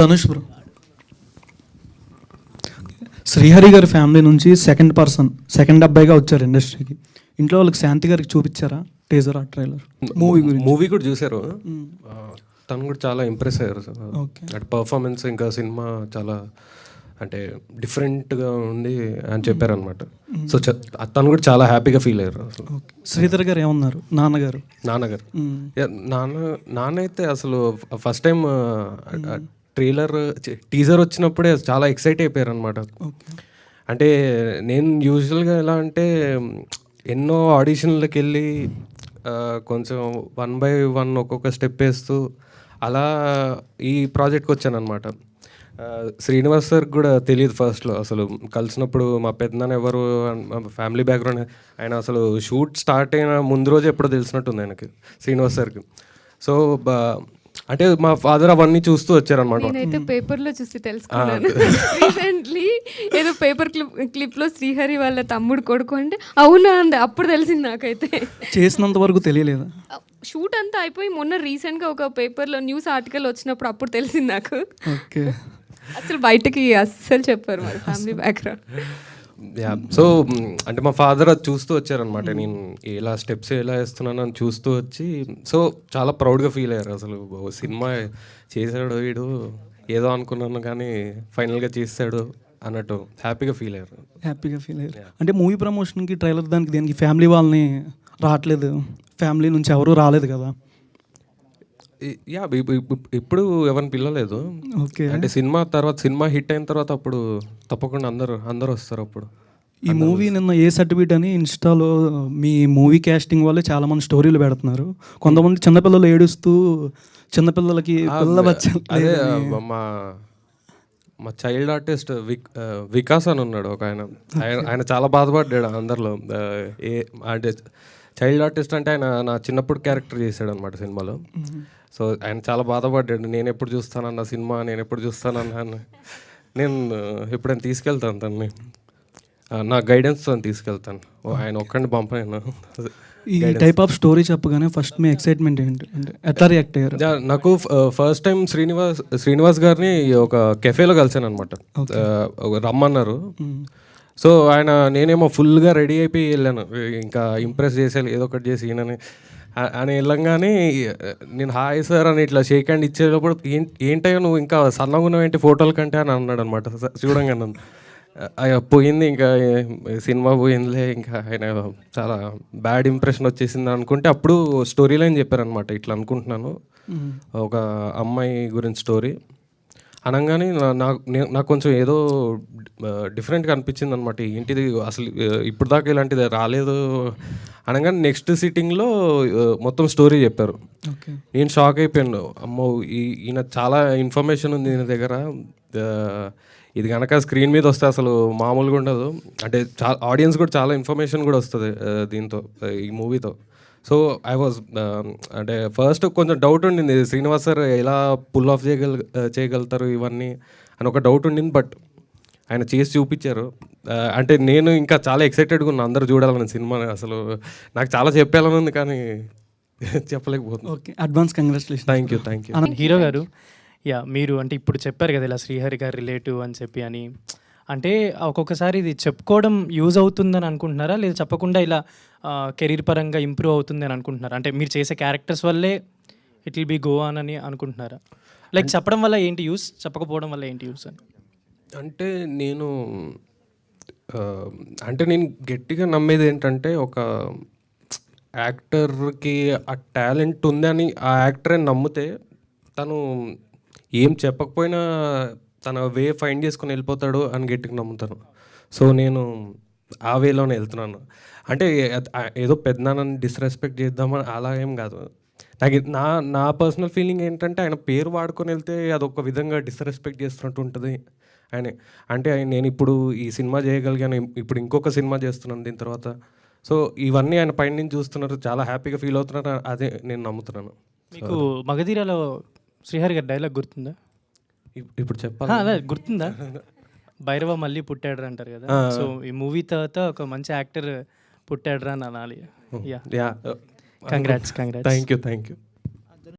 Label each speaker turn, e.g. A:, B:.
A: Dhanush bro, Srihari గారి family నుంచి second అబ్బాయిగా వచ్చారు ఇండస్ట్రీకి. ఇంట్లో వాళ్ళకి శాంతి గారికి చూపించారా టీజర్ ఆ ట్రైలర్
B: మూవీ కూడా చూసారు. తను కూడా చాలా ఇంప్రెస్ అయ్యారు సార్. అంటే పర్ఫార్మెన్స్ ఇంకా సినిమా చాలా అంటే డిఫరెంట్గా ఉంది అని చెప్పారు అనమాట. సో తను కూడా చాలా హ్యాపీగా ఫీల్ అయ్యారు అసలు.
A: శ్రీధర్ గారు ఏమన్నారు? నాన్నగారు
B: నాన్న అయితే అసలు ఫస్ట్ టైం టీజర్ వచ్చినప్పుడే చాలా ఎక్సైట్ అయిపోయారు అనమాట. అంటే నేను యూజువల్గా ఎలా అంటే ఎన్నో ఆడిషన్లకు వెళ్ళి కొంచెం 1 by 1 ఒక్కొక్క స్టెప్ వేస్తూ అలా ఈ ప్రాజెక్ట్కి వచ్చాను అనమాట. శ్రీనివాస్ సార్ కూడా తెలియదు ఫస్ట్లో. అసలు కలిసినప్పుడు మా పెద్దనాన్న ఎవరు, ఫ్యామిలీ బ్యాక్గ్రౌండ్, ఆయన అసలు షూట్ స్టార్ట్ అయిన ముందు రోజు ఎప్పుడో తెలిసినట్టుంది ఆయనకి, శ్రీనివాస్ సార్కి. సో అంటే మా ఫాదర్ అవన్నీ చూస్తూ వచ్చారనమాట.
C: నేనైతే పేపర్లో చూసి తెలుసుకున్నాను రీసెంట్లీ. ఏదో పేపర్ క్లిప్లో శ్రీహరి వాళ్ళ తమ్ముడు కొడుకు అంటే అవునా అంది, అప్పుడు తెలిసింది నాకైతే.
A: చేసినంత వరకు తెలియలేదు.
C: షూట్ అంతా అయిపోయి మొన్న రీసెంట్గా ఒక పేపర్లో న్యూస్ ఆర్టికల్ వచ్చినప్పుడు అప్పుడు తెలిసింది నాకు.
A: ఓకే,
C: అసలు బయటకి అస్సలు చెప్పారు మరి ఫ్యామిలీ బ్యాక్గ్రౌండ్.
B: సో అంటే మా ఫాదర్ అది చూస్తూ వచ్చారనమాట. నేను ఎలా స్టెప్స్ ఎలా వేస్తున్నాను అని చూస్తూ వచ్చి సో చాలా ప్రౌడ్గా ఫీల్ అయ్యారు. అసలు సినిమా చేశాడు వీడు, ఏదో అనుకున్నాను కానీ ఫైనల్గా చేశాడు అన్నట్టు హ్యాపీగా ఫీల్ అయ్యారు.
A: అంటే మూవీ ప్రమోషన్కి ట్రైలర్ దేనికి ఫ్యామిలీ వాళ్ళని రావట్లేదు, ఫ్యామిలీ నుంచి ఎవరు రాలేదు కదా?
B: ఇప్పుడు ఎవరిని పిల్లలేదు.
A: ఓకే,
B: అంటే సినిమా హిట్ అయిన తర్వాత అప్పుడు తప్పకుండా అందరూ వస్తారు. అప్పుడు
A: ఈ మూవీ నిన్న ఏ సర్టిఫికేట్ అని ఇన్స్టాలో మీ మూవీ క్యాస్టింగ్ వల్లే చాలా మంది స్టోరీలు పెడుతున్నారు. కొంతమంది చిన్నపిల్లలు ఏడుస్తూ చిన్నపిల్లలకి
B: అదే మా చైల్డ్ ఆర్టిస్ట్ వికాస్ అని ఉన్నాడు ఒక ఆయన చాలా బాధపడ్డాడు అందరిలో. అంటే చైల్డ్ ఆర్టిస్ట్ అంటే ఆయన నా చిన్నప్పుడు క్యారెక్టర్ చేశాడు అనమాట సినిమాలో. సో ఆయన చాలా బాధపడ్డాడు, నేను ఎప్పుడు చూస్తానన్న సినిమా, నేను ఎప్పుడు చూస్తానన్నా. నేను ఎప్పుడైనా తీసుకెళ్తాను తనని, నా గైడెన్స్ తను తీసుకెళ్తాను. ఆయన ఒక్కడిని పంపాను.
A: ఈ టైప్ ఆఫ్ స్టోరీ చెప్పగానే ఫస్ట్ మీ ఎక్సైట్మెంట్ ఏంటి, అంటే ఎట్లా రియాక్ట్ అయ్యారు?
B: నాకు ఫస్ట్ టైం శ్రీనివాస్ గారిని ఒక కెఫేలో కలిసాను అనమాట. రమ్మన్నారు. సో నేనేమో ఫుల్గా రెడీ అయిపోయి వెళ్ళాను, ఇంకా ఇంప్రెస్ చేసేయాలి ఏదో ఒకటి చేసి ఈయనని అని వెళ్ళంగానే నేను హాయ్ సార్ అని ఇట్లా షేక్ హ్యాండ్ ఇచ్చేటప్పుడు ఏంటో నువ్వు ఇంకా సన్నగా ఉన్నావు ఏంటి ఫోటోల కంటే అని అన్నాడు అనమాట. చూడంగా నన్ను పోయింది, ఇంకా సినిమా పోయిందిలే, ఇంకా ఆయన చాలా బ్యాడ్ ఇంప్రెషన్ వచ్చేసింది అనుకుంటే అప్పుడు స్టోరీ లైన్ చెప్పారనమాట. ఇట్లా అనుకుంటున్నాను, ఒక అమ్మాయి గురించి స్టోరీ అనగానే నాకు కొంచెం ఏదో డిఫరెంట్గా అనిపించింది అనమాట. ఏంటిది అసలు ఇప్పుడు దాకా ఇలాంటిది రాలేదు అనగానే నెక్స్ట్ సిట్టింగ్లో మొత్తం స్టోరీ చెప్పారు. నేను షాక్ అయిపోయాను, అమ్మో ఈయన చాలా ఇన్ఫర్మేషన్ ఉంది ఈయన దగ్గర, ఇది కనుక స్క్రీన్ మీద వస్తే అసలు మామూలుగా ఉండదు. అంటే చాలా ఆడియన్స్ కూడా చాలా ఇన్ఫర్మేషన్ కూడా వస్తుంది దీంతో, ఈ మూవీతో. సో ఐ వాజ్ అంటే ఫస్ట్ కొంచెం డౌట్ ఉండింది, శ్రీనివాస్ సార్ ఎలా పుల్ ఆఫ్ చేయగలుగుతారు ఇవన్నీ అని ఒక డౌట్ ఉండింది. బట్ ఆయన చేసి చూపించారు. అంటే నేను ఇంకా చాలా ఎక్సైటెడ్గా ఉన్నా అందరూ చూడాలని సినిమా. అసలు నాకు చాలా చెప్పాలని ఉంది కానీ చెప్పలేకపోతుంది.
A: Okay, advance congratulation.
B: Thank you.
D: Hero గారు, మీరు అంటే ఇప్పుడు చెప్పారు కదా ఇలా శ్రీహరి గారు రిలేటివ్ అని చెప్పి అని, అంటే ఒక్కొక్కసారి ఇది చెప్పుకోవడం యూజ్ అవుతుందని అనుకుంటున్నారా, లేదా చెప్పకుండా ఇలా కెరీర్ పరంగా ఇంప్రూవ్ అవుతుంది అని అనుకుంటున్నారా? అంటే మీరు చేసే క్యారెక్టర్స్ వల్లే it will be go on అని అనుకుంటున్నారా? లైక్ చెప్పడం వల్ల ఏంటి యూస్, చెప్పకపోవడం వల్ల ఏంటి యూస్ అని?
B: అంటే నేను గట్టిగా నమ్మేది ఏంటంటే, ఒక యాక్టర్కి ఆ టాలెంట్ ఉందని ఆ యాక్టరే నమ్మితే తను ఏం చెప్పకపోయినా తన వే ఫైండ్ చేసుకొని వెళ్ళిపోతాడు అని గట్టిగా నమ్ముతాను. సో నేను ఆ వేలోనే వెళ్తున్నాను. అంటే ఏదో పెద్దనాన్నని డిస్రెస్పెక్ట్ చేద్దామని అలా ఏం కాదు. నా పర్సనల్ ఫీలింగ్ ఏంటంటే, ఆయన పేరు వాడుకొని వెళ్తే అదొక విధంగా డిస్రెస్పెక్ట్ చేస్తున్నట్టు ఉంటుంది. అంటే నేను ఇప్పుడు ఈ సినిమా చేయగలిగాను, ఇప్పుడు ఇంకొక సినిమా చేస్తున్నాను దీని తర్వాత. సో ఇవన్నీ ఆయన పైన నుంచి చూస్తున్నారు, చాలా హ్యాపీగా ఫీల్ అవుతున్నారు, అదే నేను నమ్ముతున్నాను.
D: మీకు మగధీరాలో శ్రీహరి గారి డైలాగ్ గుర్తుందా?
B: ఇప్పుడు చెప్పాలి,
D: అదే గుర్తుందా? భైరవ మళ్ళీ పుట్టాడు అంటారు కదా. సో ఈ మూవీ తర్వాత ఒక మంచి యాక్టర్ పుట్టాడు అని అనాలి. కంగ్రాట్స్.
B: Thank you.